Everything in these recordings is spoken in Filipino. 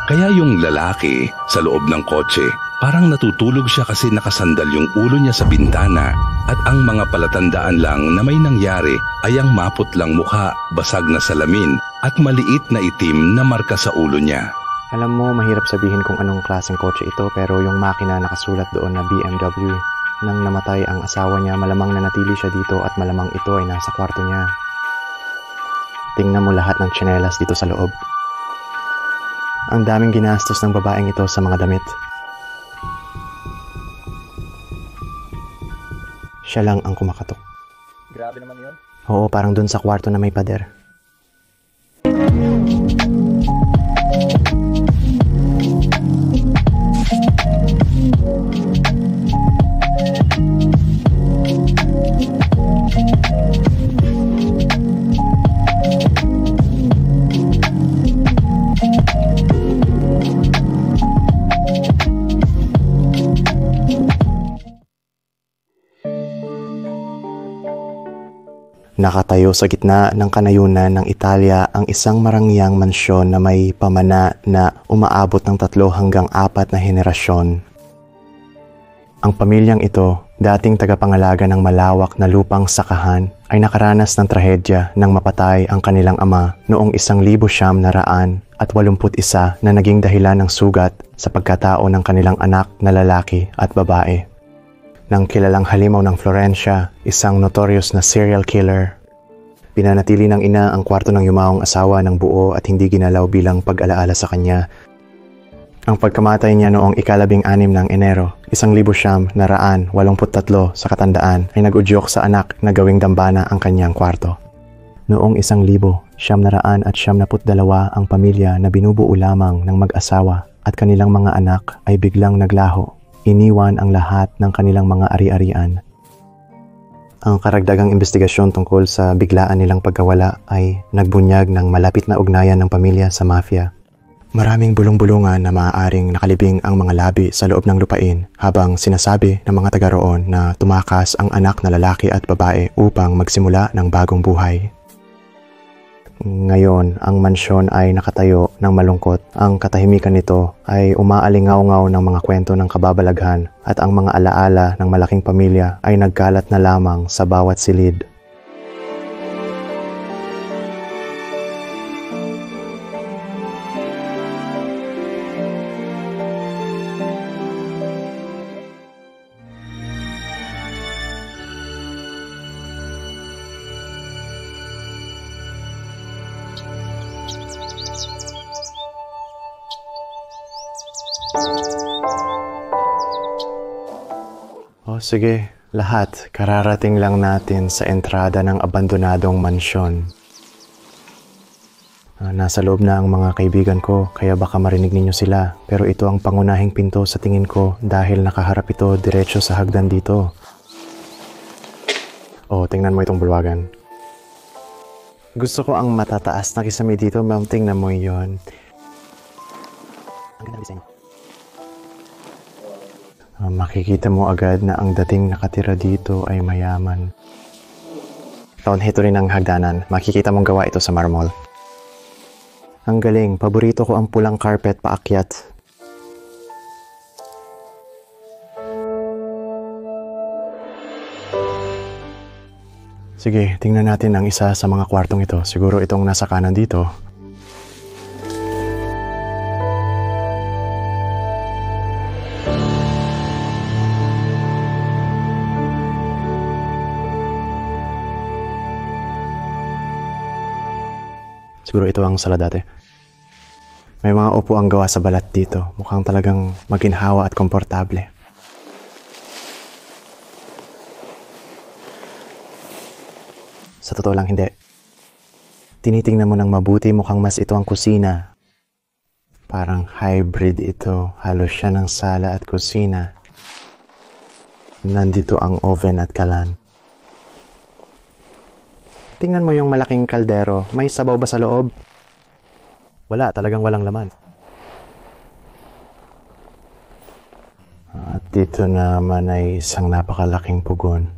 Kaya yung lalaki sa loob ng kotse, parang natutulog siya kasi nakasandal yung ulo niya sa bintana at ang mga palatandaan lang na may nangyari ay ang maputlang mukha, basag na salamin at maliit na itim na marka sa ulo niya. Alam mo, mahirap sabihin kung anong klaseng kotse ito pero yung makina nakasulat doon na BMW. Nang namatay ang asawa niya, malamang nanatili siya dito at malamang ito ay nasa kwarto niya. Tingnan mo lahat ng tsinelas dito sa loob. Ang daming ginastos ng babaeng ito sa mga damit. Siya lang ang kumakatok. Grabe naman yun. Oo, parang dun sa kwarto na may pader. Nakatayo sa gitna ng kanayunan ng Italia ang isang marangyang mansyon na may pamana na umaabot ng 3 hanggang 4 na henerasyon. Ang pamilyang ito, dating tagapangalaga ng malawak na lupang sakahan, ay nakaranas ng trahedya nang mapatay ang kanilang ama noong 1981 na naging dahilan ng sugat sa pagkatao ng kanilang anak na lalaki at babae. Ng kilalang halimaw ng Florencia, isang notorious na serial killer. Pinanatili ng ina ang kwarto ng yumaong asawa ng buo at hindi ginalaw bilang pag-alaala sa kanya. Ang pagkamatay niya noong 16 ng Enero, 1983 sa katandaan ay nag-udyok sa anak na gawing dambana ang kanyang kwarto. Noong 1972 ang pamilya na binubuo lamang ng mag-asawa at kanilang mga anak ay biglang naglaho. Iniwan ang lahat ng kanilang mga ari-arian. Ang karagdagang investigasyon tungkol sa biglaan nilang pagkawala ay nagbunyag ng malapit na ugnayan ng pamilya sa mafia. Maraming bulong-bulungan na maaaring nakalibing ang mga labi sa loob ng lupain habang sinasabi ng mga taga roon na tumakas ang anak na lalaki at babae upang magsimula ng bagong buhay. Ngayon, ang mansyon ay nakatayo ng malungkot. Ang katahimikan nito ay umaalingaw-ngaw ng mga kwento ng kababalaghan at ang mga alaala ng malaking pamilya ay nagkalat na lamang sa bawat silid. O sige, lahat, kararating lang natin sa entrada ng abandonadong mansyon. Nasa loob na ang mga kaibigan ko, kaya baka marinig ninyo sila. Pero ito ang pangunahing pinto sa tingin ko dahil nakaharap ito diretso sa hagdan dito. O, tingnan mo itong bulwagan. Gusto ko ang matataas na kisame dito, ma'am. Tingnan mo yon. Ang ganda ng design. Makikita mo agad na ang dating nakatira dito ay mayaman. Ito rin ang hagdanan. Makikita mong gawa ito sa marmol. Ang galing. Paborito ko ang pulang carpet paakyat. Sige, tingnan natin ang isa sa mga kwartong ito. Siguro itong nasa kanan dito. Siguro ito ang sala dati. May mga upo ang gawa sa balat dito. Mukhang talagang maginhawa at komportable. Sa totoo lang, hindi. Tinitingnan mo ng mabuti, mukhang mas ito ang kusina. Parang hybrid ito. Halos siya ng sala at kusina. Nandito ang oven at kalan. Tingnan mo yung malaking kaldero. May sabaw ba sa loob? Wala, talagang walang laman. At dito naman ay isang napakalaking pugon.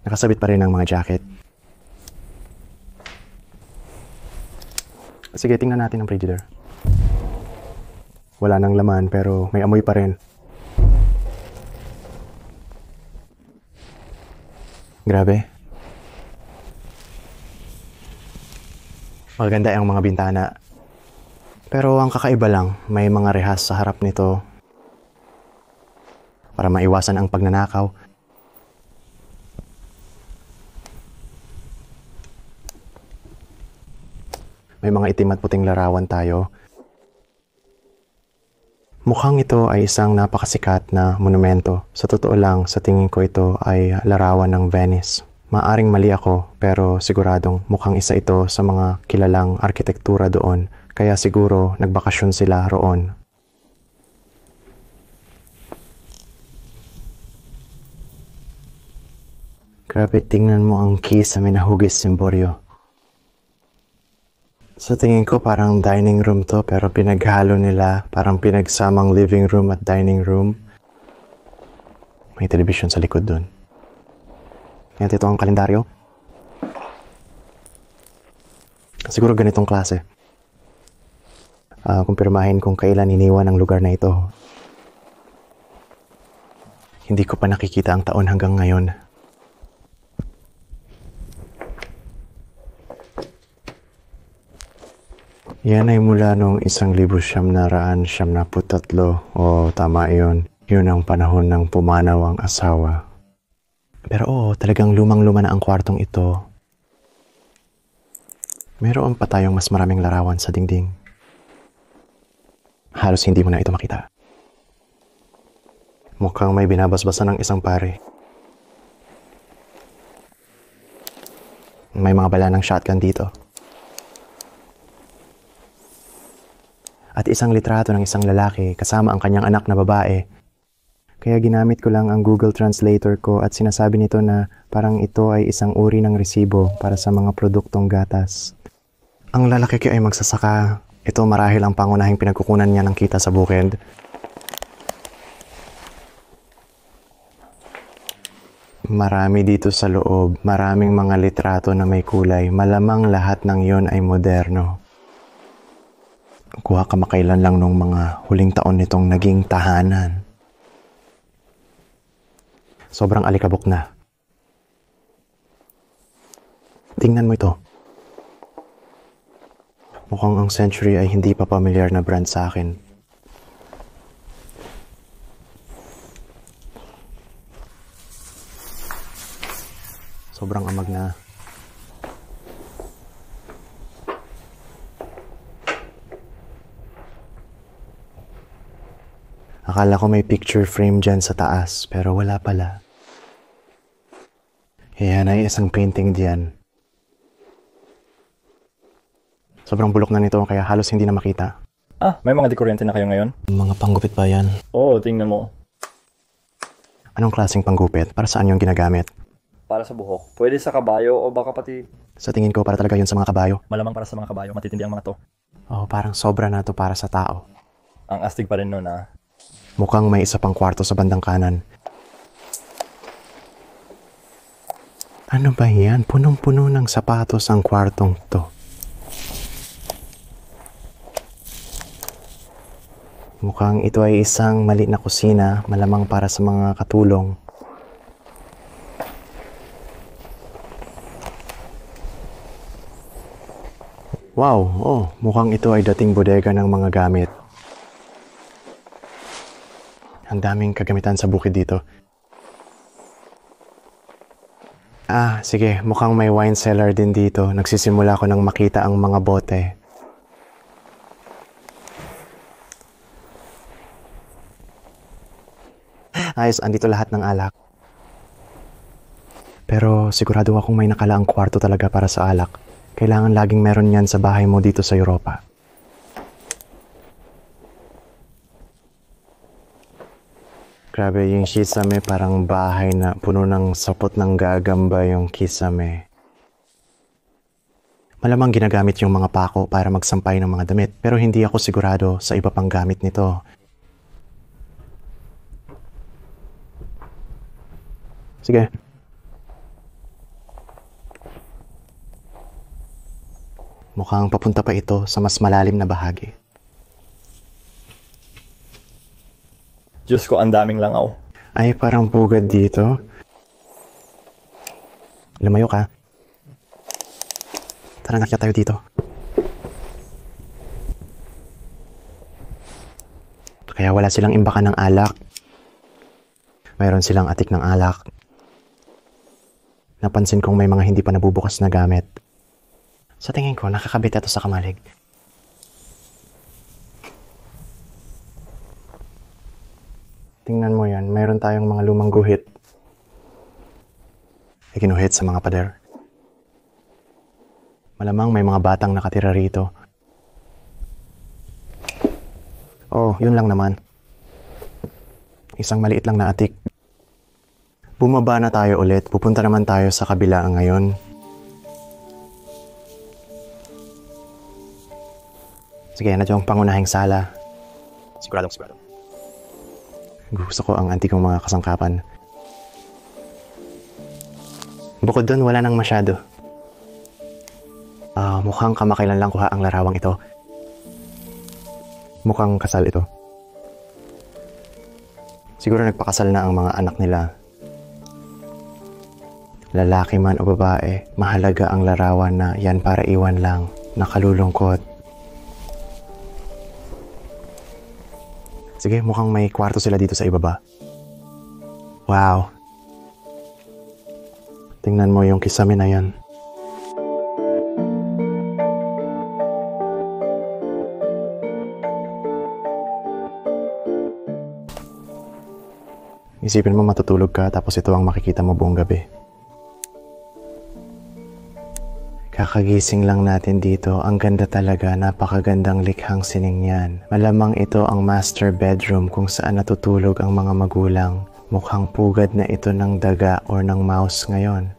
Nakasabit pa rin ang mga jacket. Sige, tingnan natin ang Frigidaire. Wala nang laman pero may amoy pa rin. Grabe. Maganda ang mga bintana. Pero ang kakaiba lang, may mga rehas sa harap nito para maiwasan ang pagnanakaw. May mga itim at puting larawan tayo. Mukhang ito ay isang napakasikat na monumento. Sa totoo lang, sa tingin ko ito ay larawan ng Venice. Maaring mali ako, pero siguradong mukhang isa ito sa mga kilalang arkitektura doon. Kaya siguro nagbakasyon sila roon. Grabe, tingnan mo ang kisame na hugis Simborio. Sa tingin ko parang dining room to pero pinaghalo nila, parang pinagsamang living room at dining room. May television sa likod dun. Ngayon ito ang kalendaryo. Siguro ganitong klase. Kumpirmahin kung kailan iniwan ang lugar na ito. Hindi ko pa nakikita ang taon hanggang ngayon. Yan ay mula noong 1973. O tama yun. Yun ang panahon ng pumanaw ang asawa. Pero oo, talagang lumang-luma na ang kwartong ito. Meron pa tayong mas maraming larawan sa dingding. Halos hindi mo na ito makita. Mukhang may binabasbasan ng isang pare. May mga bala ng shotgun dito. At isang litrato ng isang lalaki kasama ang kanyang anak na babae. Kaya ginamit ko lang ang Google Translator ko at sinasabi nito na parang ito ay isang uri ng resibo para sa mga produktong gatas. Ang lalaki ay magsasaka. Ito marahil ang pangunahing pinagkukunan niya ng kita sa bukid. Marami dito sa loob, maraming mga litrato na may kulay. Malamang lahat ng yon ay moderno. Kuha kamakailan lang nung mga huling taon nitong naging tahanan. Sobrang alikabok na. Tingnan mo ito. Mukhang ang Century ay hindi pa pamilyar na brand sa akin. Sobrang amag na. Akala ko may picture frame dyan sa taas, pero wala pala. Yan ay isang painting diyan. Sobrang bulok na nito kaya halos hindi na makita. May mga dekuryente na kayo ngayon? Mga panggupit ba yan? Oo, tingnan mo. Anong klaseng panggupit? Para saan yung ginagamit? Para sa buhok. Pwede sa kabayo o baka pati... Sa tingin ko para talaga yun sa mga kabayo. Malamang para sa mga kabayo. Matitindi ang mga to. Oh, parang sobra na to para sa tao. Ang astig pa rin nun Mukhang may isa pang kwarto sa bandang kanan. Ano ba yan? Punong-puno ng sapatos ang kwartong to. Mukhang ito ay isang maliit na kusina, malamang para sa mga katulong. Wow, mukhang ito ay dating bodega ng mga gamit. Ang daming kagamitan sa bukid dito. Sige, mukhang may wine cellar din dito. Nagsisimula ko nang makita ang mga bote. Ayos, andito lahat ng alak. Pero sigurado akong may nakalaang kwarto talaga para sa alak. Kailangan laging meron yan sa bahay mo dito sa Europa. Grabe, yung Kisame parang bahay na puno ng sapot ng gagamba yung Kisame. Malamang ginagamit yung mga pako para magsampay ng mga damit, pero hindi ako sigurado sa iba pang gamit nito. Sige. Mukhang papunta pa ito sa mas malalim na bahagi. Diyos ko, ang daming langaw. Ay, parang pugad dito. Lumayo ka. Tara, nakyat tayo dito. Kaya wala silang imbakan ng alak. Mayroon silang atik ng alak. Napansin kong may mga hindi pa nabubukas na gamit. Sa tingin ko, nakakabit ito sa kamalig. Tingnan mo yan, mayroon tayong mga lumang guhit. Ikinuhit sa mga pader. Malamang may mga batang nakatira rito. Oh, yun lang naman. Isang maliit lang na atik. Bumaba na tayo ulit. Pupunta naman tayo sa kabila ngayon. Sige, nandiyan ang pangunahing sala. Sigurado. Gusto ko ang antikong mga kasangkapan. Bukod doon, wala nang masyado. Mukhang kamakailan lang kuha ang larawang ito. Mukhang kasal ito. Siguro nagpakasal na ang mga anak nila. Lalaki man o babae, mahalaga ang larawan na yan para iwan lang, nakalulungkot. Sige, mukhang may kwarto sila dito sa ibaba. Wow. Tingnan mo yung kisame na yan. Isipin mo matutulog ka tapos ito ang makikita mo buong gabi. Kakagising lang natin dito. Ang ganda talaga. Napakagandang likhang sining yan. Malamang ito ang master bedroom kung saan natutulog ang mga magulang. Mukhang pugad na ito ng daga or ng mouse ngayon.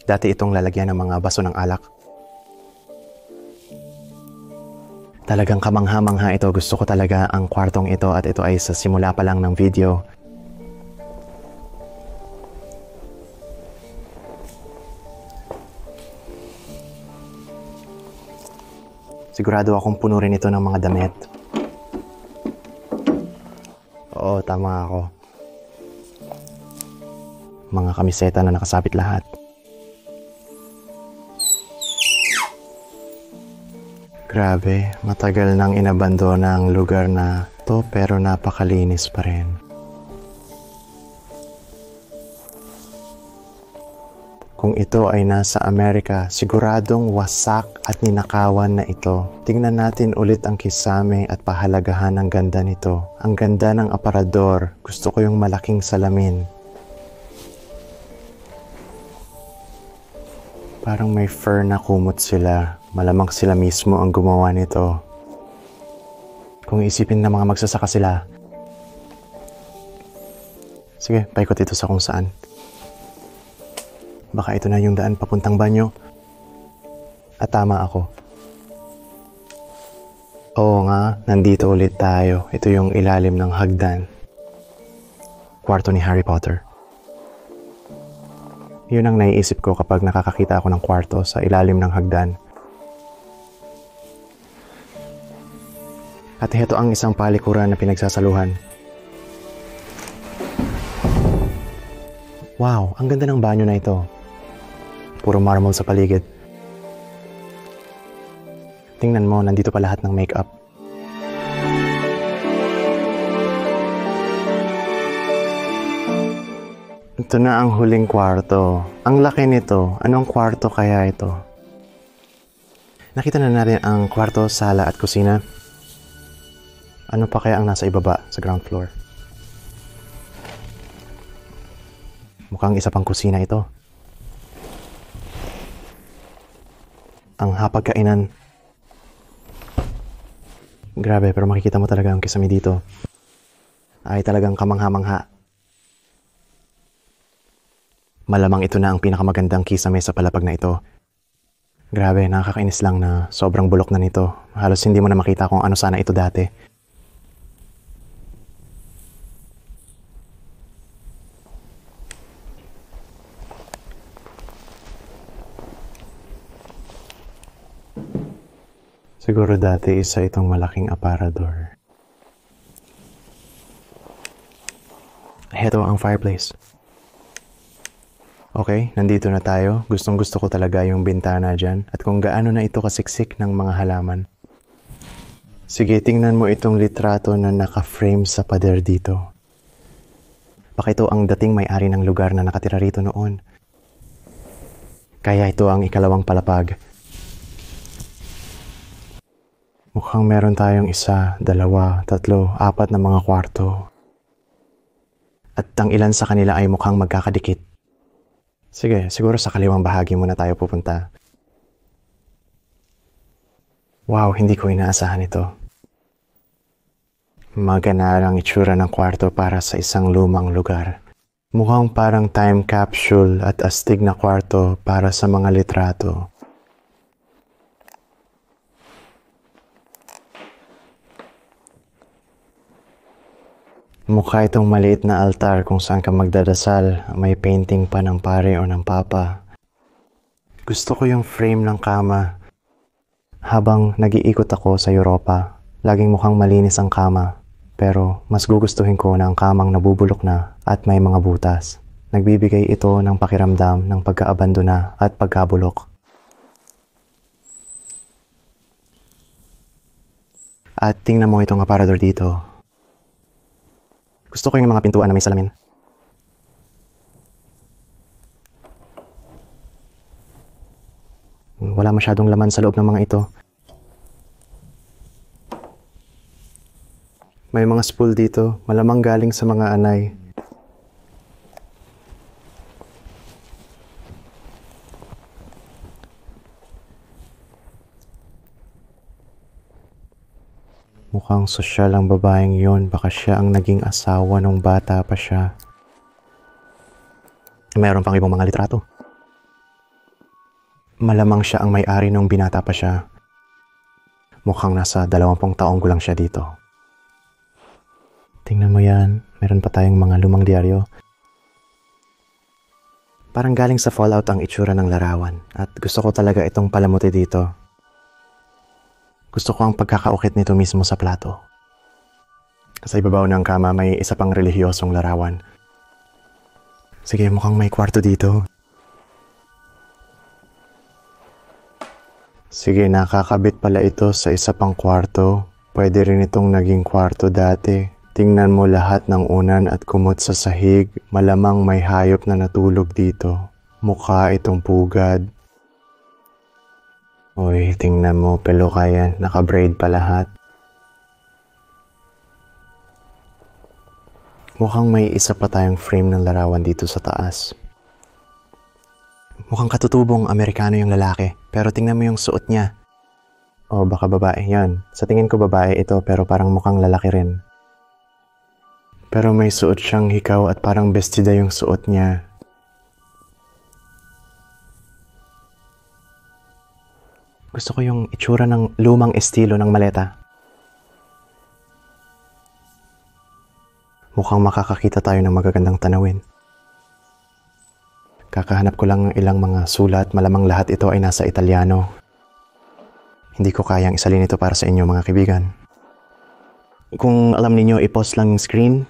Dati itong lalagyan ng mga baso ng alak. Talagang kamangha-mangha ito. Gusto ko talaga ang kwartong ito at ito ay sa simula pa lang ng video. Sigurado akong puno rin ito ng mga damit. Oo, tama ako. Mga kamiseta na nakasabit lahat. Grabe, matagal nang inabandona ang lugar na to pero napakalinis pa rin. Kung ito ay nasa Amerika, siguradong wasak at ninakawan na ito. Tingnan natin ulit ang kisame at pahalagahan ng ganda nito. Ang ganda ng aparador. Gusto ko yung malaking salamin. Parang may fur na kumot sila. Malamang sila mismo ang gumawa nito. Kung isipin na mga magsasaka sila. Sige, paikot ito sa kung saan. Baka ito na yung daan papuntang banyo. At tama ako. Oo nga, nandito ulit tayo. Ito yung ilalim ng hagdan. Kwarto ni Harry Potter. Yun ang naiisip ko kapag nakakakita ako ng kwarto sa ilalim ng hagdan. At ito ang isang palikuran na pinagsasaluhan. Wow, ang ganda ng banyo na ito. Puro marble sa paligid. Tingnan mo, nandito pa lahat ng makeup. Ito na ang huling kwarto. Ang laki nito. Anong kwarto kaya ito? Nakita na natin ang kwarto, sala at kusina. Ano pa kaya ang nasa ibaba sa ground floor? Mukhang isa pang kusina ito. Ang hapagkainan. Grabe, pero makikita mo talaga ang kisame dito. Ay talagang kamangha-mangha. Malamang ito na ang pinakamagandang kisame sa palapag na ito. Grabe, nakakainis lang na sobrang bulok na nito. Halos hindi mo na makita kung ano sana ito dati. Siguro dati isa itong malaking aparador. Heto ang fireplace. Okay, nandito na tayo. Gustong gusto ko talaga yung bintana dyan at kung gaano na ito kasiksik ng mga halaman. Sige, tingnan mo itong litrato na naka-frame sa pader dito. Baka ito ang dating may-ari ng lugar na nakatira rito noon. Kaya ito ang ikalawang palapag. Mukhang meron tayong 1, 2, 3, 4 na mga kwarto. At ang ilan sa kanila ay mukhang magkakadikit. Sige, siguro sa kaliwang bahagi muna tayo pupunta. Wow, hindi ko inaasahan ito. Maganda ang itsura ng kwarto para sa isang lumang lugar. Mukhang parang time capsule at astig na kwarto para sa mga litrato. Mukha itong maliit na altar kung saan ka magdadasal. May painting pa ng pare o ng papa. Gusto ko yung frame ng kama. Habang nag-iikot ako sa Europa, laging mukhang malinis ang kama. Pero mas gugustuhin ko na ang kamang nabubulok na at may mga butas. Nagbibigay ito ng pakiramdam ng pagkaabandona at pagkabulok. At tingnan mo itong aparador dito. Gusto ko yung mga pintuan na may salamin. Wala masyadong laman sa loob ng mga ito. May mga spool dito, malamang galing sa mga anay. Mukhang sosyal ang babaeng yon. Baka siya ang naging asawa nung bata pa siya. Meron pang ibang mga litrato. Malamang siya ang may-ari nung binata pa siya. Mukhang nasa 20 taong gulang siya dito. Tingnan mo yan. Meron pa tayong mga lumang diaryo. Parang galing sa Fallout ang itsura ng larawan. At gusto ko talaga itong palamuti dito. Gusto ko ang pagkakaukit nito mismo sa plato. Sa ibabaw ng kama may isa pang relihiyosong larawan. Sige, mukhang may kwarto dito. Sige, nakakabit pala ito sa isa pang kwarto. Pwede rin itong naging kwarto dati. Tingnan mo lahat ng unan at kumot sa sahig. Malamang may hayop na natulog dito. Mukha itong pugad. Uy, tingnan mo, peluka yan. Naka-braid pa lahat. Mukhang may isa pa tayong frame ng larawan dito sa taas. Mukhang katutubong Amerikano yung lalaki, pero tingnan mo yung suot niya. O baka babae yan. Sa tingin ko babae ito, pero parang mukhang lalaki rin. Pero may suot siyang hikaw at parang bestida yung suot niya. Gusto ko yung itsura ng lumang estilo ng maleta. Mukhang makakakita tayo ng magagandang tanawin. Kakahanap ko lang ng ilang mga sulat. Malamang lahat ito ay nasa Italyano. Hindi ko kayang isalin ito para sa inyo mga kaibigan. Kung alam ninyo, i-pause lang yung screen.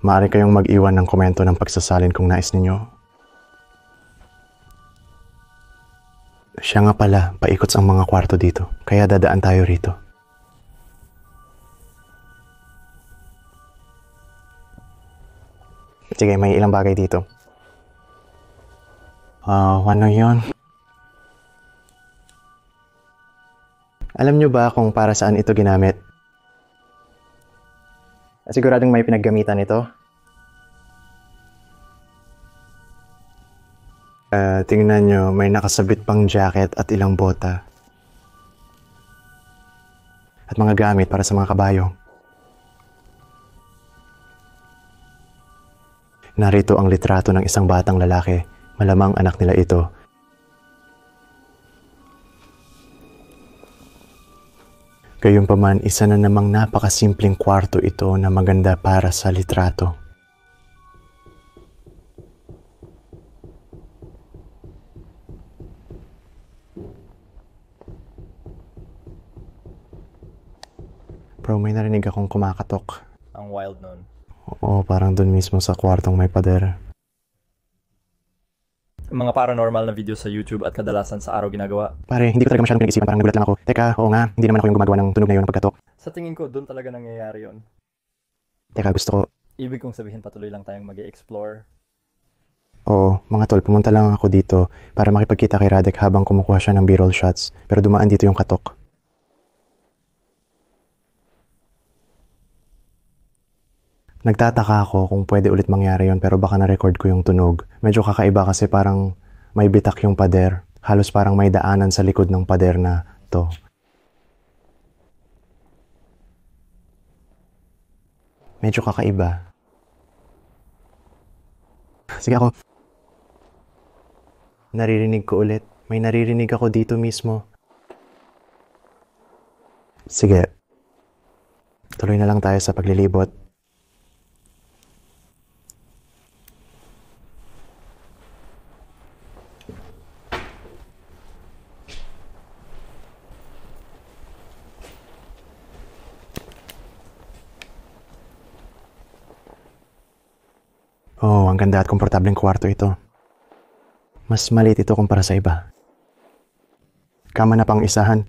Maaari kayong mag-iwan ng komento ng pagsasalin kung nais ninyo. Siya nga pala, paikot ang mga kwarto dito. Kaya dadaan tayo rito. Sige, may ilang bagay dito. Ano yun? Alam nyo ba kung para saan ito ginamit? Siguradong may pinaggamitan ito. Tingnan nyo, may nakasabit pang jacket at ilang bota. At mga gamit para sa mga kabayo. Narito ang litrato ng isang batang lalaki. Malamang anak nila ito. Gayunpaman, isa na namang napakasimpleng kwarto ito na maganda para sa litrato. Bro, may narinig akong kumakatok. Ang wild nun. Oo, parang dun mismo sa kwartong may pader. Mga paranormal na video sa YouTube at kadalasan sa araw ginagawa. Pare, hindi ko talaga masyadong pinag-isipan, parang nagulat lang ako. Teka, oo nga, hindi naman ako yung gumagawa ng tunog na yun ng pagkatok. Sa tingin ko, doon talaga nangyayari yon. Teka, gusto ko, Ibig kong sabihin patuloy lang tayong mag-explore. oo, mga tol, pumunta lang ako dito para makipagkita kay Radek habang kumukuha siya ng B-roll shots. Pero dumaan dito yung katok. Nagtataka ako kung pwede ulit mangyari yon pero baka na-record ko yung tunog. Medyo kakaiba kasi parang may bitak yung pader. Halos parang may daanan sa likod ng pader na to. Medyo kakaiba. Sige ako. Naririnig ko ulit. May naririnig ako dito mismo. Sige. Tuloy na lang tayo sa paglilibot. Oh, ang ganda at komportableng kwarto ito. Mas maliit ito kumpara sa iba. Kama na pang isahan.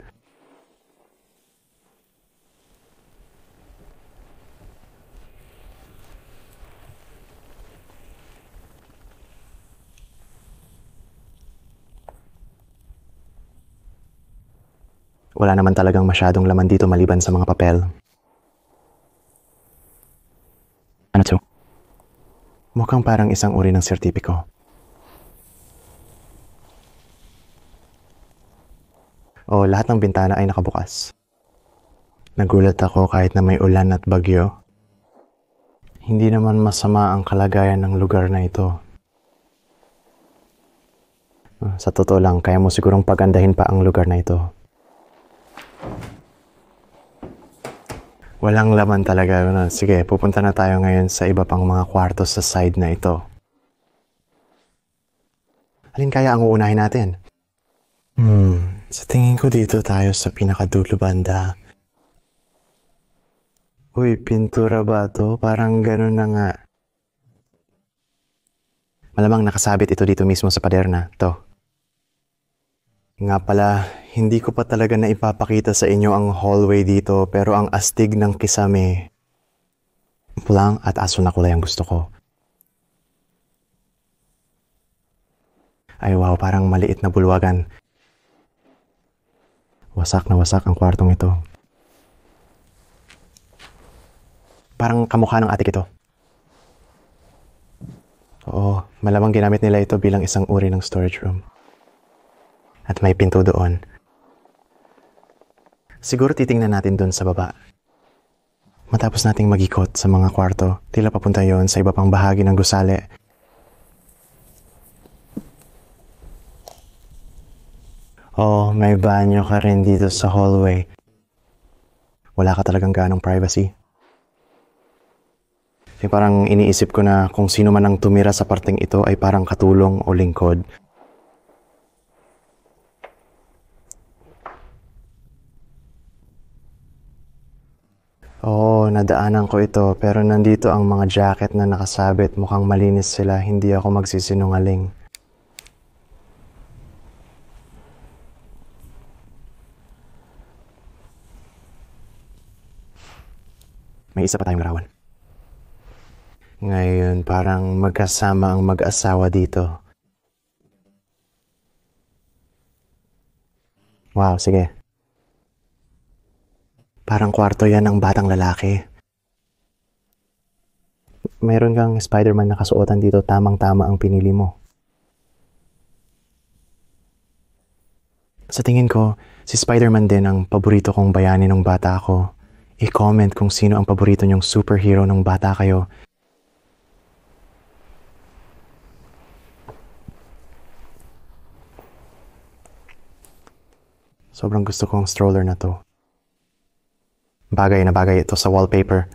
Wala naman talagang masyadong laman dito maliban sa mga papel. Ano to? Mukhang parang isang uri ng sertipiko. O, lahat ng bintana ay nakabukas. Nagulat ako kahit na may ulan at bagyo. Hindi naman masama ang kalagayan ng lugar na ito. Sa totoo lang, kaya mo sigurong pagandahin pa ang lugar na ito. Walang laman talaga. Sige, pupunta na tayo ngayon sa iba pang mga kwarto sa side na ito. Alin kaya ang uunahin natin? Sa tingin ko dito tayo sa pinakadulo banda. Uy, pintura ba to? Parang ganun na nga. Malamang nakasabit ito dito mismo sa pader na to. Nga pala, hindi ko pa talaga na ipapakita sa inyo ang hallway dito pero ang astig ng kisame. Pulang at aso na kulay ang gusto ko. Ay wow, parang maliit na bulwagan. Wasak na wasak ang kwartong ito. Parang kamukha ng atik ito. Oo, malamang ginamit nila ito bilang isang uri ng storage room. At may pinto doon. Siguro titingnan natin doon sa baba. Matapos nating mag-ikot sa mga kwarto, tila papunta yon sa iba pang bahagi ng gusali. Oh, may banyo ka rin dito sa hallway. Wala ka talagang ganong privacy. Parang iniisip ko na kung sino man ang tumira sa parteng ito ay parang katulong o lingkod. Oo, nadaanan ko ito pero nandito ang mga jacket na nakasabit. Mukhang malinis sila, hindi ako magsisinungaling. May isa pa tayong larawan. Ngayon, parang magkasama ang mag-asawa dito. Wow, sige. Parang kwarto yan ng batang lalaki. Mayroon kang Spider-Man na kasuotan dito, tamang-tama ang pinili mo. Sa tingin ko, si Spider-Man din ang paborito kong bayani ng bata ako. I-comment kung sino ang paborito niyong superhero ng bata kayo. Sobrang gusto ko ang stroller na to. Bagay na bagay ito sa wallpaper.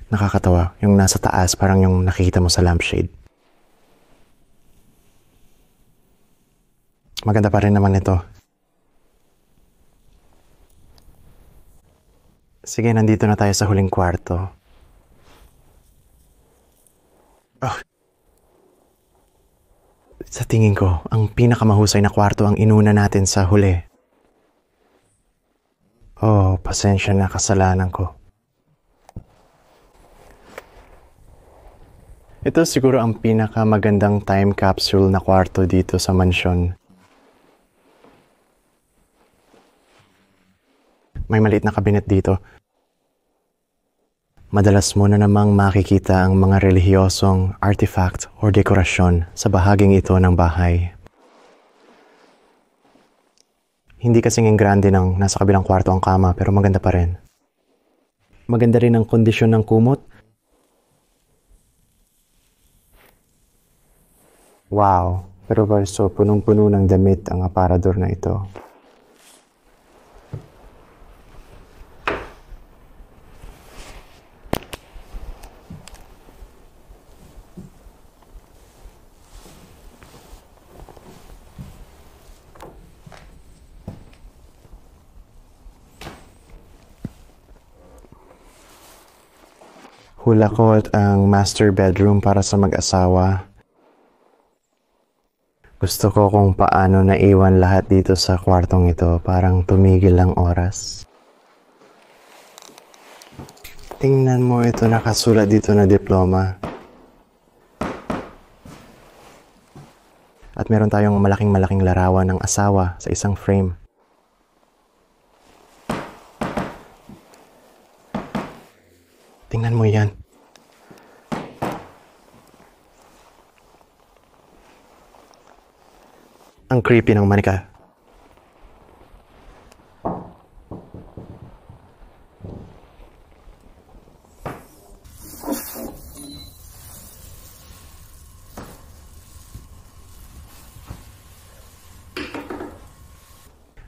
Nakakatawa, yung nasa taas parang yung nakikita mo sa lampshade. Maganda pa rin naman ito. Sige, nandito na tayo sa huling kwarto. Oh. Sa tingin ko, ang pinakamahusay na kwarto ang inuna natin sa huli. Oh, pasensya na, kasalanan ko. Ito siguro ang pinakamagandang time capsule na kwarto dito sa mansyon. May maliit na kabinet dito. Madalas mo na namang makikita ang mga relihiyosong artifact o dekorasyon sa bahaging ito ng bahay. Hindi kasing grande ng nasa kabilang kwarto ang kama pero maganda pa rin. Maganda rin ang kondisyon ng kumot. Wow, pero so punong-puno ng damit ang aparador na ito. Hulakot ang master bedroom para sa mag-asawa. Gusto ko kung paano naiwan lahat dito sa kwartong ito, parang tumigil ang oras. Tingnan mo ito, nakasulat dito na diploma. At meron tayong malaking larawan ng asawa sa isang frame. Tingnan mo yan. Ang creepy ng manika.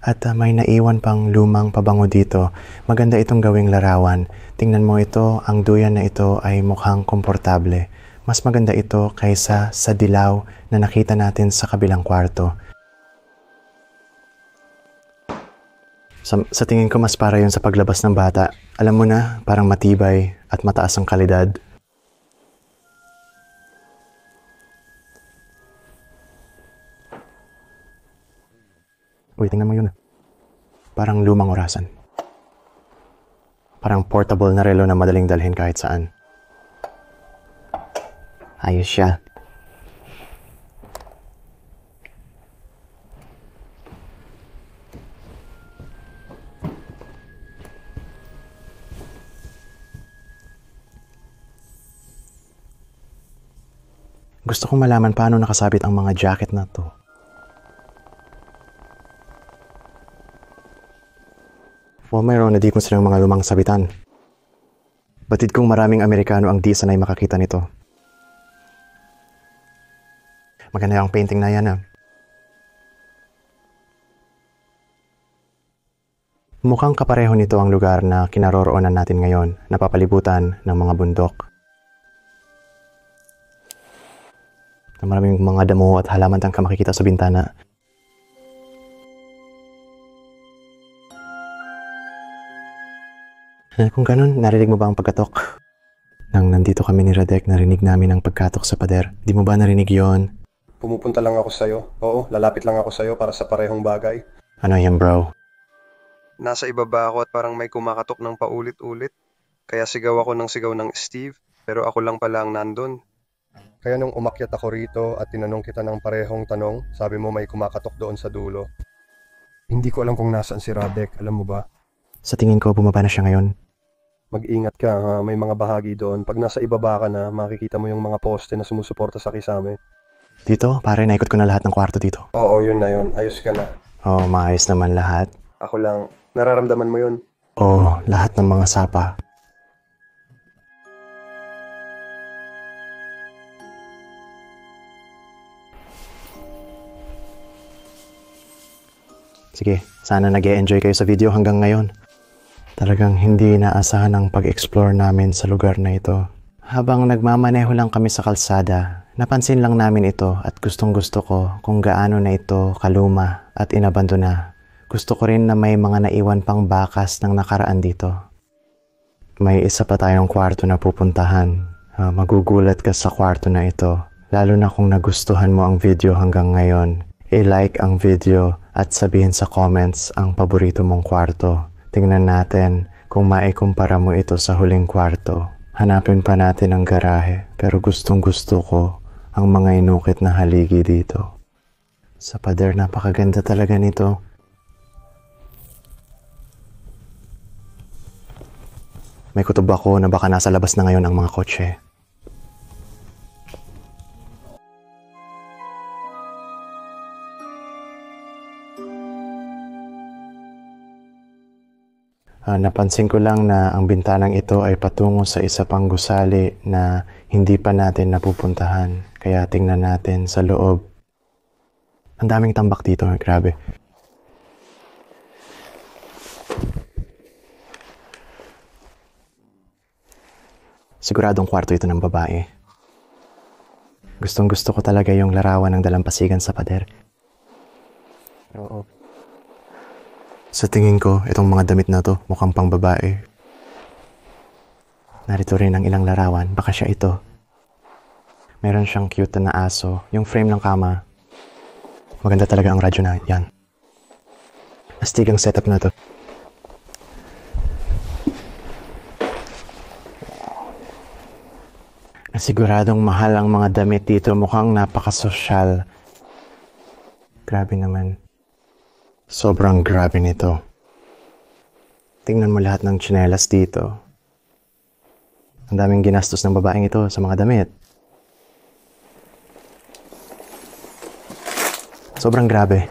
At may naiwan pang lumang pabango dito. Maganda itong gawing larawan. Tingnan mo ito, ang duyan na ito ay mukhang komportable. Mas maganda ito kaysa sa dilaw na nakita natin sa kabilang kwarto. Sa tingin ko mas para yun sa paglabas ng bata. Alam mo na, parang matibay at mataas ang kalidad. Uy, tingnan mo yun. Parang lumang orasan. Parang portable na relo na madaling dalhin kahit saan. Ayos siya. Gusto kong malaman paano nakasabit ang mga jacket na to. O mayroon na di kong silang mga lumang sabitan. Batid kong maraming Amerikano ang di sanay makakita nito. Maganda yung painting na yan. Mukhang kapareho nito ang lugar na kinaroroonan natin ngayon, napapalibutan ng mga bundok. Maraming mga damo at halaman tang makikita sa bintana. Kung ganun, narinig mo ba ang pagkatok? Nang nandito kami ni Radek, narinig namin ang pagkatok sa pader. Di mo ba narinig yon? Pumupunta lang ako sa'yo. Oo, lalapit lang ako sa'yo para sa parehong bagay. Ano yan, bro? Nasa ibaba ako at parang may kumakatok ng paulit-ulit. Kaya sigaw ako ng sigaw ng Steve, pero ako lang pala ang nandun. Kaya nung umakyat ako rito at tinanong kita ng parehong tanong, sabi mo may kumakatok doon sa dulo. Hindi ko alam kung nasaan si Radek, alam mo ba? Sa tingin ko, bumaba na siya ngayon. Mag-ingat ka ha, may mga bahagi doon. Pag nasa ibaba ka na, makikita mo yung mga poste na sumusuporta sa kisame. Dito, pare, naikot ko na lahat ng kwarto dito. Oo, yun na yun. Ayos ka na. Oo, maayos naman lahat. Ako lang. Nararamdaman mo yun? Oo, lahat ng mga sapa. Sige, sana nag-e-enjoy kayo sa video hanggang ngayon. Talagang hindi inaasahan ang pag-explore namin sa lugar na ito. Habang nagmamaneho lang kami sa kalsada, napansin lang namin ito at gustong-gusto ko kung gaano na ito kaluma at inabandona. Gusto ko rin na may mga naiwan pang bakas ng nakaraan dito. may isa pa tayong kwarto na pupuntahan. Magugulat ka sa kwarto na ito. Lalo na kung nagustuhan mo ang video hanggang ngayon. I-like ang video at sabihin sa comments ang paborito mong kwarto. Tingnan natin kung maikumpara mo ito sa huling kwarto. Hanapin pa natin ang garahe, pero gustong gusto ko ang mga inukit na haligi dito. Sa pader, napakaganda talaga nito. May kutob ako na baka nasa labas na ngayon ang mga kotse. Napansin ko lang na ang bintanang ito ay patungo sa isa pang gusali na hindi pa natin napupuntahan. Kaya tingnan natin sa loob. Ang daming tambak dito, grabe. Siguradong kwarto ito ng babae. Gustong gusto ko talaga yung larawan ng dalampasigan sa pader. Oo. Sa tingin ko, itong mga damit na to mukhang pang babae. Narito rin ang ilang larawan, baka siya ito. Meron siyang cute na aso, yung frame ng kama. Maganda talaga ang radyo na yan. Astigang setup na to. Siguradong mahal ang mga damit dito. Mukhang napakasosyal. Grabe naman. Sobrang grabe nito. Tingnan mo lahat ng tsinelas dito. Ang daming ginastos ng babaeng ito sa mga damit. Sobrang grabe.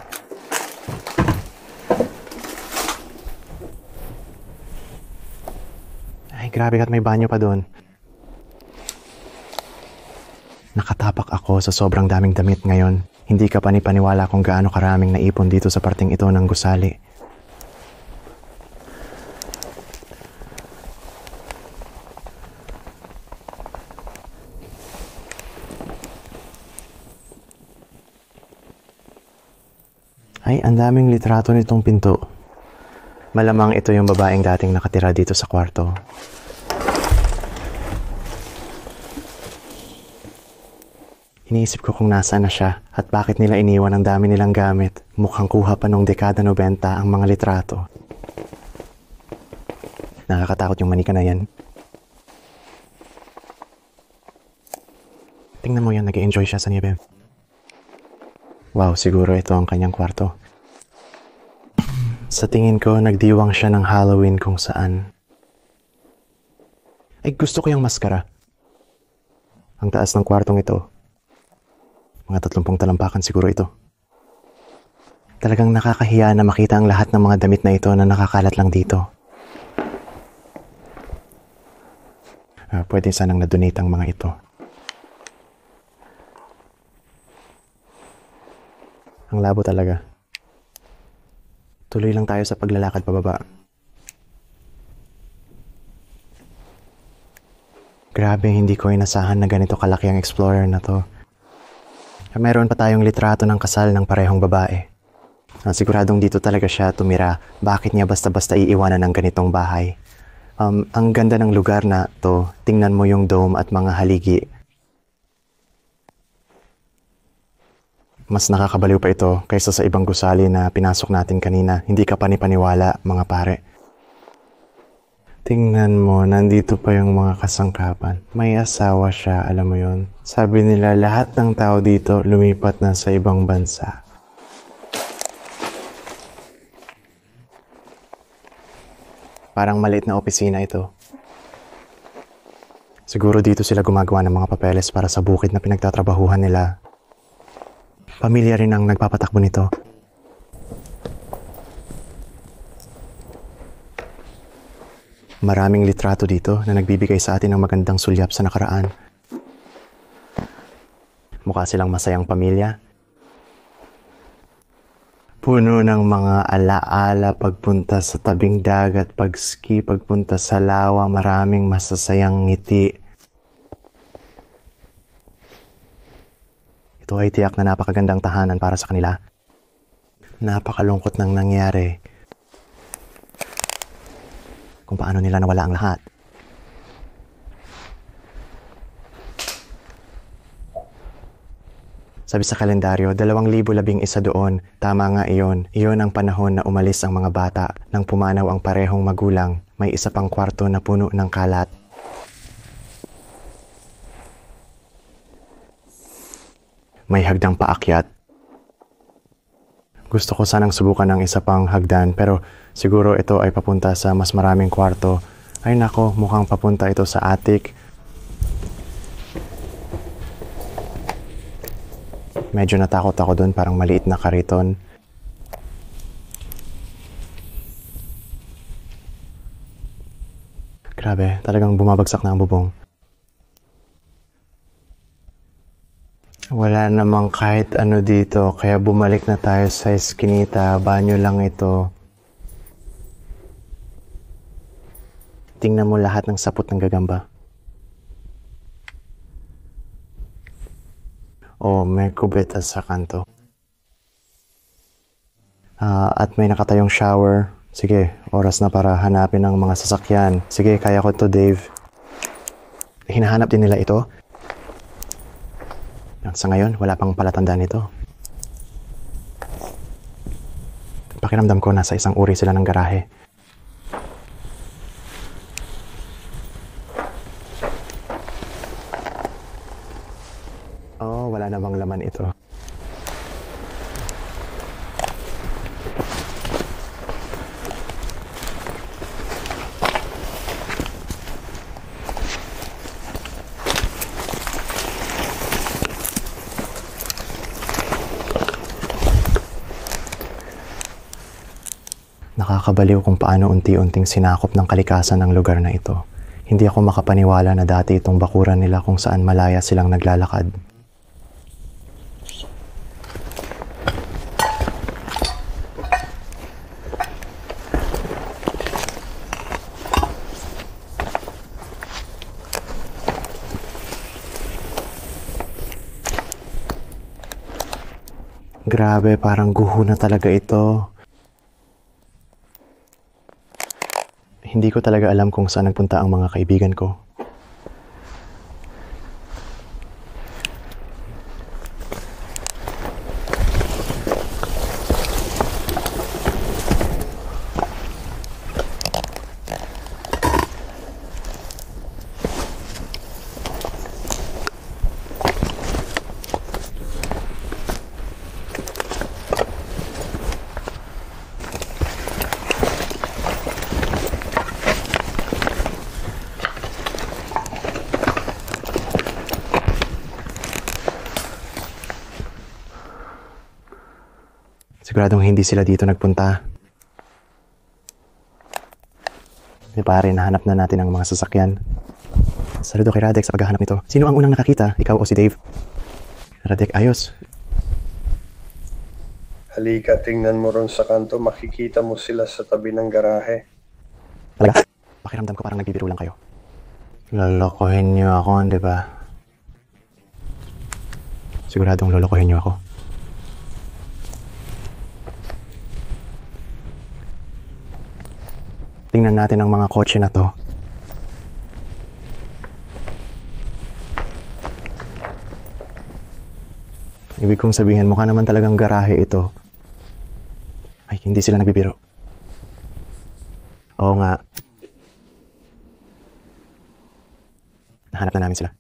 Ay, grabe at may banyo pa doon. Nakatapak ako sa sobrang daming damit ngayon. Hindi ka panipaniwala kung gaano karaming naipon dito sa parting ito ng gusali. Ay, ang daming litrato nitong pinto. Malamang ito yung babaeng dating nakatira dito sa kwarto. Iniisip ko kung nasaan na siya at bakit nila iniwan ang dami nilang gamit. Mukhang kuha pa nung dekada 90 ang mga litrato. Nakakatakot yung manika na yan. Tingnan mo yan, nag-enjoy siya sa niebe. Wow, siguro ito ang kanyang kwarto. Sa tingin ko, nagdiwang siya ng Halloween kung saan. Ay, gusto ko yung maskara. Ang taas ng kwartong ito. Mga 30 talampakan siguro ito. Talagang nakakahiya na makita ang lahat ng mga damit na ito na nakakalat lang dito. Pwede sanang na-donate ang mga ito. Ang labo talaga. Tuloy lang tayo sa paglalakad pababa. Grabe, hindi ko inasahan na ganito kalaki ang explorer na to. Meron pa tayong litrato ng kasal ng parehong babae. Siguradong dito talaga siya tumira. Bakit niya basta-basta iiwanan ng ganitong bahay? Ang ganda ng lugar na to. Tingnan mo yung dome at mga haligi. Mas nakakabaliw pa ito kaysa sa ibang gusali na pinasok natin kanina. Hindi ka panipaniwala, mga pare. Tingnan mo, nandito pa yung mga kasangkapan. May asawa siya, alam mo yon. Sabi nila lahat ng tao dito lumipat na sa ibang bansa. Parang maliit na opisina ito. Siguro dito sila gumagawa ng mga papeles para sa bukid na pinagtatrabahuhan nila. Pamilya rin ang nagpapatakbo nito. Maraming litrato dito na nagbibigay sa atin ng magandang sulyap sa nakaraan. Mukha silang masayang pamilya. Puno ng mga alaala pagpunta sa tabing dagat, pag-ski, pagpunta sa lawa, maraming masasayang ngiti. Ito ay tiyak na napakagandang tahanan para sa kanila. Napakalungkot ng nangyari. Kung paano nila nawala ang lahat. Sabi sa kalendaryo, 2011 doon. Tama nga iyon. Iyon ang panahon na umalis ang mga bata. Nang pumanaw ang parehong magulang, may isa pang kwarto na puno ng kalat. May hagdang paakyat. Gusto ko sanang subukan ng isa pang hagdan pero siguro ito ay papunta sa mas maraming kwarto. Ay nako, mukhang papunta ito sa attic. Medyo natakot ako doon, parang maliit na kariton. Grabe, talagang bumabagsak na ang bubong. Wala namang kahit ano dito, kaya bumalik na tayo sa eskinita. Banyo lang ito. Tingnan mo lahat ng sapot ng gagamba. Oh, may kubeta sa kanto. At may nakatayong shower. Sige, oras na para hanapin ang mga sasakyan. Sige, kaya ko to, Dave. Hinahanap din nila ito. Sa ngayon, wala pang palatandaan nito. Pakiramdam ko nasa isang uri sila ng garahe. Oh, wala na bang laman ito? Nakakabaliw kung paano unti-unting sinakop ng kalikasan ng lugar na ito. Hindi ako makapaniwala na dati itong bakuran nila kung saan malaya silang naglalakad. Grabe, parang guho na talaga ito. Hindi ko talaga alam kung saan nagpunta ang mga kaibigan ko. Siguradong hindi sila dito nagpunta. Di pare, nahanap na natin ang mga sasakyan. Saludo kay Radek sa paghahanap nito. Sino ang unang nakakita? Ikaw o si Dave? Radek, ayos. Halika, tingnan mo ron sa kanto. Makikita mo sila sa tabi ng garahe. Talaga? Pakiramdam ko parang nagbibiro lang kayo. Lolokohin niyo ako, di ba? Siguradong lolokohin niyo ako. Tingnan natin ang mga kotse na to. Ibig kong sabihin, mukha naman talagang garahe ito. Ay, hindi sila nagbibiro. Oo nga. Nahanap na namin sila.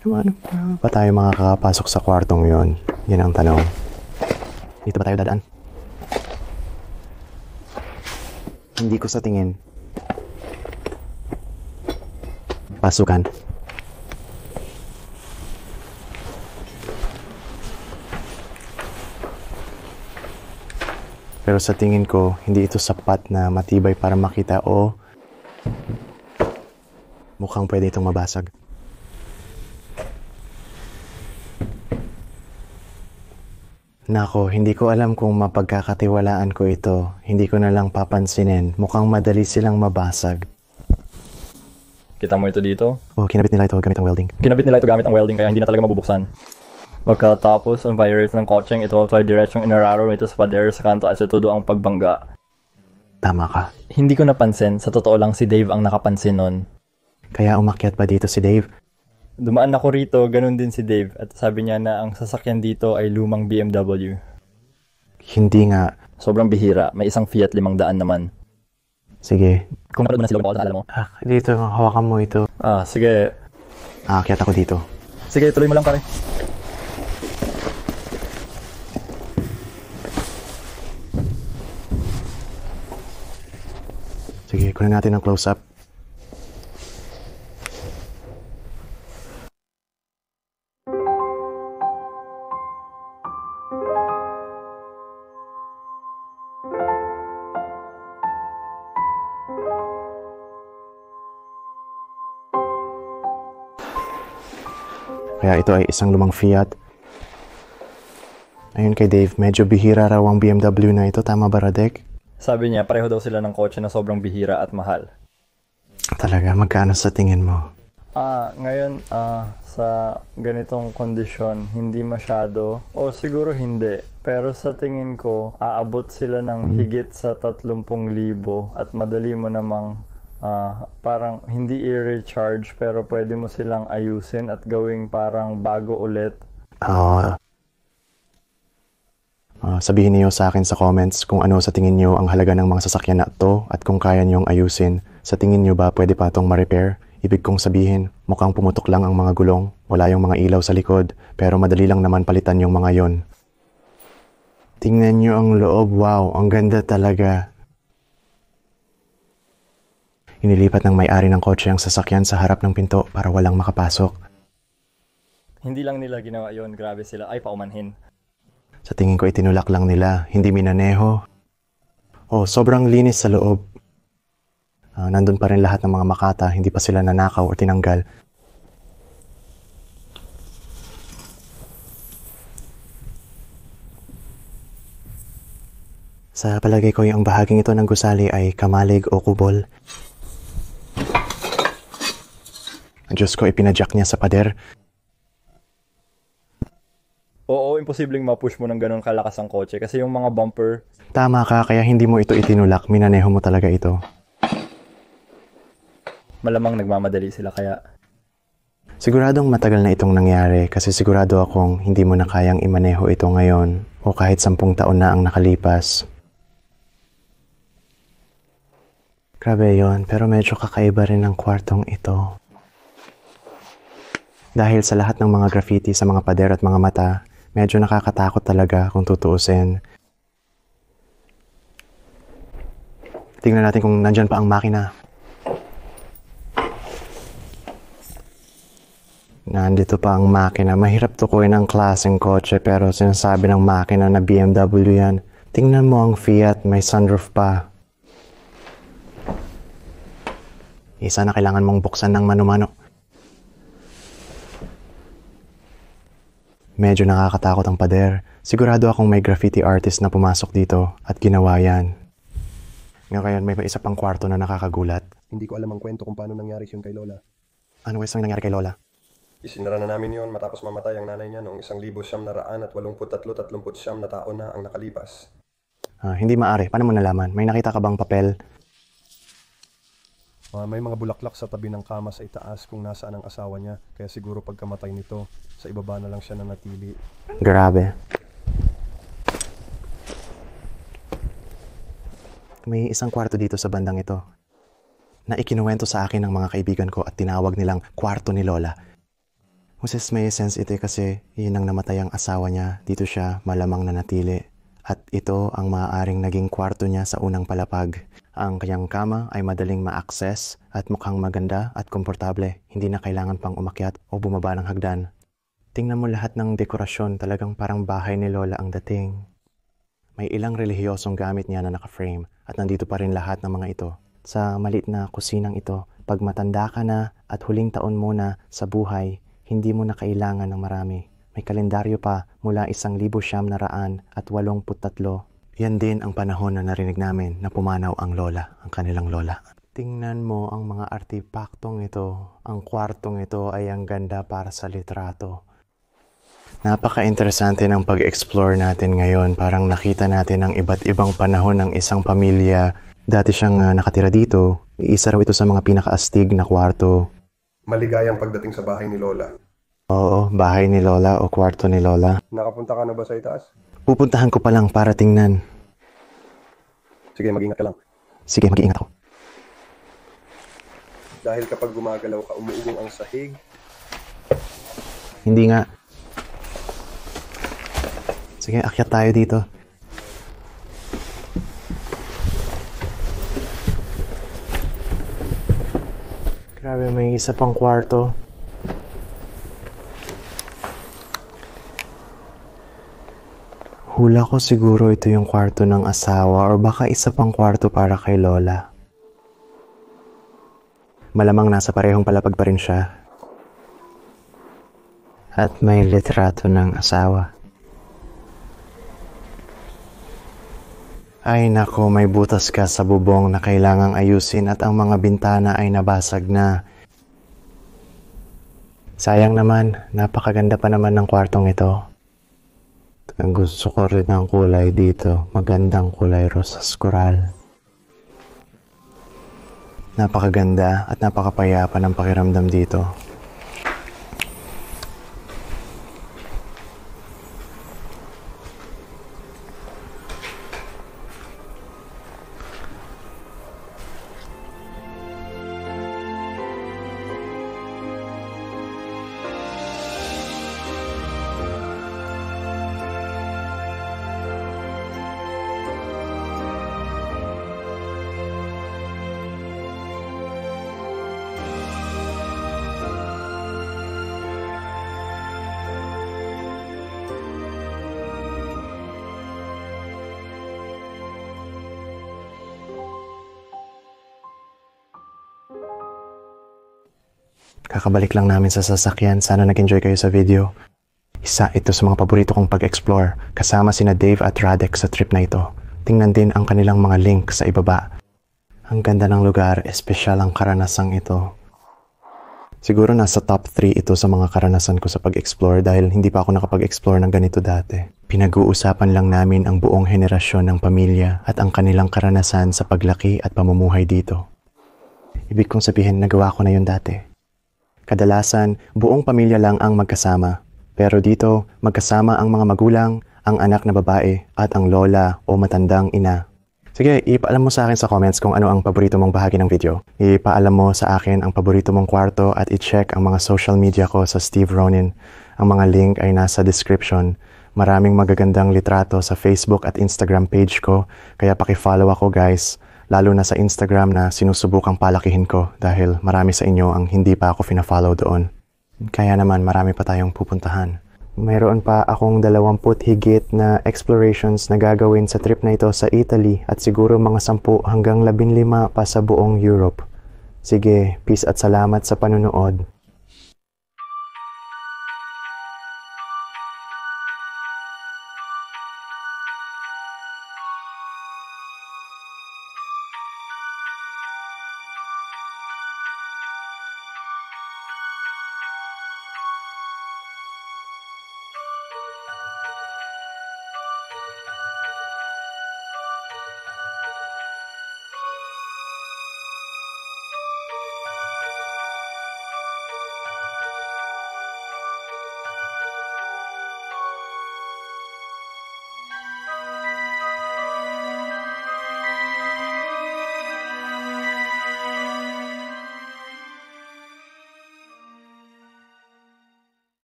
Paano ba tayo makakapasok sa kwartong yon? Yan ang tanong. Dito ba tayo dadaan? Hindi ko sa tingin. Pasukan. Pero sa tingin ko, hindi ito sapat na matibay para makita o mukhang pwede itong mabasag. Nako, hindi ko alam kung mapagkakatiwalaan ko ito. Hindi ko na lang papansinin. Mukhang madali silang mabasag. Kita mo ito dito? Oh, kinabit nila ito gamit ang welding. Kinabit nila ito gamit ang welding kaya hindi na talaga mabubuksan. Pagkatapos ang virus ng kotseng ito ay diretsyong inararo ito sa pader sa kanto at itudo ang pagbangga. Tama ka. Hindi ko napansin. Sa totoo lang si Dave ang nakapansin nun. Kaya umakyat pa dito si Dave? Dumaan ako rito, ganun din si Dave. At sabi niya na ang sasakyan dito ay lumang BMW. Hindi nga. Sobrang bihira. May isang Fiat 500 naman. Sige. Kung napanood mo na si Logan, naalala mo? Dito, hawakan mo ito. Sige. Aakyat ako dito. Sige, tuloy mo lang, pare. Sige, kunin natin ang close-up. Kaya ito ay isang lumang Fiat. Ayun kay Dave, medyo bihira raw ang BMW na ito. Tama ba, Radek? Sabi niya, pareho daw sila ng kotse na sobrang bihira at mahal. Talaga, magkano sa tingin mo? Ngayon, sa ganitong kondisyon, hindi masyado. O siguro hindi. Pero sa tingin ko, aabot sila ng higit sa 30,000 at madali mo namang parang hindi i-recharge pero pwede mo silang ayusin at gawing parang bago ulit. Sabihin niyo sa akin sa comments kung ano sa tingin niyo ang halaga ng mga sasakyan na ito at kung kaya niyong ayusin. Sa tingin niyo ba pwede pa itong ma-repair? Ibig kong sabihin, mukhang pumutok lang ang mga gulong, wala yung mga ilaw sa likod, pero madali lang naman palitan yung mga yon. Tingnan niyo ang loob, wow, ang ganda talaga. Inilipat ng may-ari ng kotse ang sasakyan sa harap ng pinto para walang makapasok. Hindi lang nila ginawa yon, grabe sila. Ay, paumanhin. Sa tingin ko itinulak lang nila, hindi minaneho. Sobrang linis sa loob. Nandun pa rin lahat ng mga makata, hindi pa sila nanakaw o tinanggal. Sa palagay ko yung bahaging ito ng gusali ay kamalig o kubol. Diyos ko, ipinadyak niya sa pader. Oo, imposibleng ma-push mo ng ganun kalakas ang kotse kasi yung mga bumper... Tama ka, kaya hindi mo ito itinulak, minaneho mo talaga ito. Malamang nagmamadali sila kaya... Siguradong matagal na itong nangyari kasi sigurado akong hindi mo na kayang imaneho ito ngayon o kahit 10 taon na ang nakalipas. Grabe yon, pero medyo kakaiba rin ang kwartong ito. Dahil sa lahat ng mga graffiti sa mga pader at mga mata, medyo nakakatakot talaga kung tutuusin. Tingnan natin kung nandyan pa ang makina. Nandito pa ang makina. Mahirap tukuyin ang klaseng kotse pero sinasabi ng makina na BMW yan. Tingnan mo ang Fiat, may sunroof pa. Isa na kailangan mong buksan ng mano-mano. Medyo nakakatakot ang pader. Sigurado akong may graffiti artist na pumasok dito at ginawa yan. Ngayon may isa pang kwarto na nakakagulat. Hindi ko alam ang kwento kung paano nangyari yun kay Lola. Ano ang nangyari kay Lola? Isinara na namin yon matapos mamatay ang nanay niya noong 1983 na taon na ang nakalipas. Hindi maaari. Paano mo nalaman? May nakita ka bang papel? May mga bulaklak sa tabi ng kama sa itaas kung nasaan ang asawa niya. Kaya siguro pagkamatay nito, sa ibaba na lang siya nanatili. Grabe. May isang kwarto dito sa bandang ito na ikinuwento sa akin ng mga kaibigan ko at tinawag nilang kwarto ni Lola. Moses, may sense ito kasi yun ang namatay ang asawa niya. Dito siya malamang nanatili. At ito ang maaaring naging kwarto niya sa unang palapag. Ang kanyang kama ay madaling ma-access at mukhang maganda at komportable. Hindi na kailangan pang umakyat o bumaba ng hagdan. Tingnan mo lahat ng dekorasyon, talagang parang bahay ni Lola ang dating. May ilang relihiyosong gamit niya na naka-frame at nandito pa rin lahat ng mga ito. Sa maliit na kusinang ito, pag matanda ka na at huling taon mo na sa buhay, hindi mo na kailangan ng marami. May kalendaryo pa mula 1983. Yan din ang panahon na narinig namin na pumanaw ang lola, ang kanilang lola. Tingnan mo ang mga artipaktong ito. Ang kwartong ito ay ang ganda para sa litrato. Napaka-interesante ng pag-explore natin ngayon. Parang nakita natin ang iba't ibang panahon ng isang pamilya. Dati siyang nakatira dito. Isa raw ito sa mga pinakaastig na kwarto. Maligayang pagdating sa bahay ni Lola. Oo, bahay ni Lola o kwarto ni Lola. Nakapunta ka na ba sa itaas? Pupuntahan ko pa lang para tingnan. Sige, mag-ingat ka lang. Sige, mag-iingat ako. Dahil kapag gumagalaw ka, umuugong ang sahig. Hindi nga. Sige, akyat tayo dito. Grabe, may isa pang kwarto. Hula ko siguro ito yung kwarto ng asawa or baka isa pang kwarto para kay Lola. Malamang nasa parehong palapag pa rin siya. At may litrato ng asawa. Ay nako, may butas ka sa bubong na kailangang ayusin at ang mga bintana ay nabasag na. Sayang naman, napakaganda pa naman ng kwartong ito. Ang gusto ko rin ng kulay dito, magandang kulay rosas coral. Napakaganda at napakapayapa ng pakiramdam dito. Kakabalik lang namin sa sasakyan. Sana nag-enjoy kayo sa video. Isa ito sa mga paborito kong pag-explore kasama sina Dave at Radek sa trip na ito. Tingnan din ang kanilang mga link sa ibaba. Ang ganda ng lugar, espesyal ang karanasang ito. Siguro nasa top 3 ito sa mga karanasan ko sa pag-explore dahil hindi pa ako nakapag-explore ng ganito dati. Pinag-uusapan lang namin ang buong henerasyon ng pamilya at ang kanilang karanasan sa paglaki at pamumuhay dito. Ibig kong sabihin, nagawa ko na yun dati. Kadalasan, buong pamilya lang ang magkasama. Pero dito, magkasama ang mga magulang, ang anak na babae, at ang lola o matandang ina. Sige, ipaalam mo sa akin sa comments kung ano ang paborito mong bahagi ng video. Ipaalam mo sa akin ang paborito mong kwarto at i-check ang mga social media ko sa Steve Ronin. Ang mga link ay nasa description. Maraming magagandang litrato sa Facebook at Instagram page ko, kaya paki-follow ako guys. Lalo na sa Instagram na sinusubukang palakihin ko dahil marami sa inyo ang hindi pa ako fina-follow doon. Kaya naman marami pa tayong pupuntahan. Mayroon pa akong 20 higit na explorations na gagawin sa trip na ito sa Italy at siguro mga 10 hanggang 15 pa sa buong Europe. Sige, peace at salamat sa panunood.